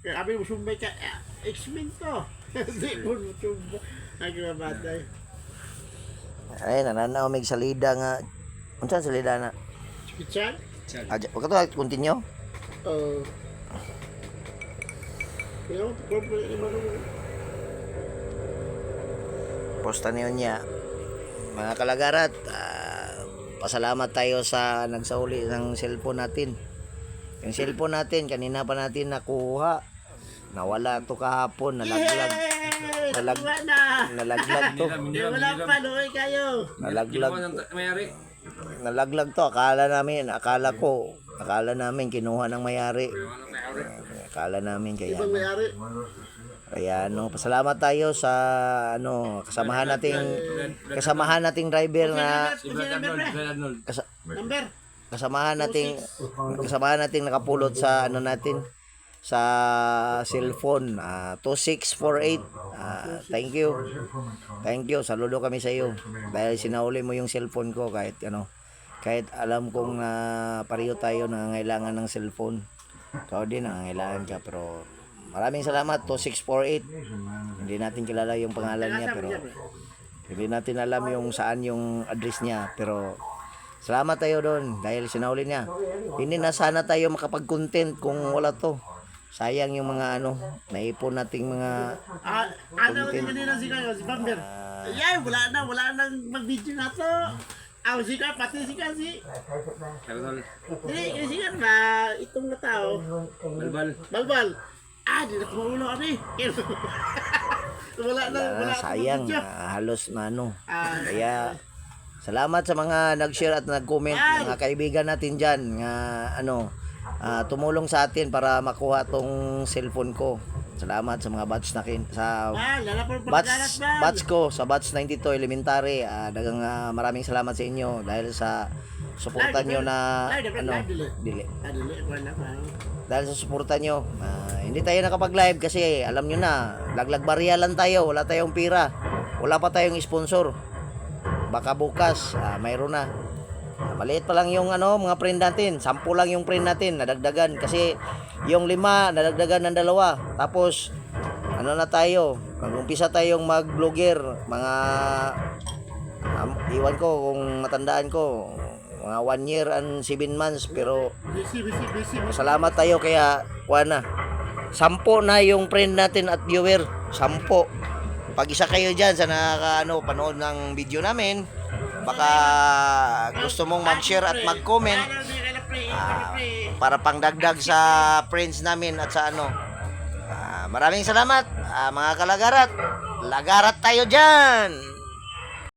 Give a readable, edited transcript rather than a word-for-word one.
Kami musumbay ka, X-Men to. Hindi mo musumbay. Nagkabatay. Ay, nananaomig salida nga. Unsan salida na? Kitsan? Wag ka to, continue. Kaya ko, problem iba naman. Posta niyo niya. Mga kalagarat, pasalamat tayo sa nagsauli ng cellphone natin. Yung cellphone natin, kanina pa natin nakuha. Nawala to kahapon, nalaglag. Nalaglag to. Wala pa, luoy kayo. Nalaglag to. Akala namin kinuha ng mayari. Akala namin kaya. Ibang mayari. Kaya pasalamat tayo sa kasamahan nating driver na Number? kasamahan nating nakapulot sa natin sa cellphone 2648. Thank you, saludo kami sa iyo dahil sinauli mo yung cellphone ko kahit alam kong pareho tayo na nangangailangan ng cellphone. Ikaw din nangangailangan ka, pero maraming salamat. 2648, hindi natin kilala yung pangalan niya, pero hindi natin alam yung saan yung address niya, pero salamat tayo doon dahil sinauli niya. Hindi na sana tayo makapag-content kung wala to. Sayang yung mga naipon nating mga Din kanina si Bamber. Yan, wala nang mag-video na to. Si Ka, pati si Ka, Hindi, si Ka ba, itong na tao. Balbal. Di na kumulo kami. Wala sayang, halos na Kaya salamat sa mga nag-share at nag-comment, mga kaibigan natin dyan nga tumulong sa atin para makuha tong cellphone ko. Salamat sa mga batch sa batch 92 elementary. Dagang maraming salamat sa inyo dahil sa suporta nyo na dahil sa suporta nyo. Hindi tayo nakapag-live kasi alam nyo na, laglag barya lang tayo, wala tayong pira, wala pa tayong sponsor. Baka bukas mayroon na. Maliit pa lang yung mga friend natin, 10 lang yung friend natin, nadagdagan kasi yung 5 nadagdagan ng 2. Tapos na tayo, mag-umpisa tayong mag-vlogger, mga iwan ko kung matandaan ko, mga 1 year and 7 months, pero salamat tayo kaya 10 na yung friend natin at viewer, 10. Pag isa kayo dyan sa panood ng video namin, baka gusto mong mag-share at mag-comment para pangdagdag sa friends namin at sa maraming salamat mga kalagarat. Lagarat tayo dyan.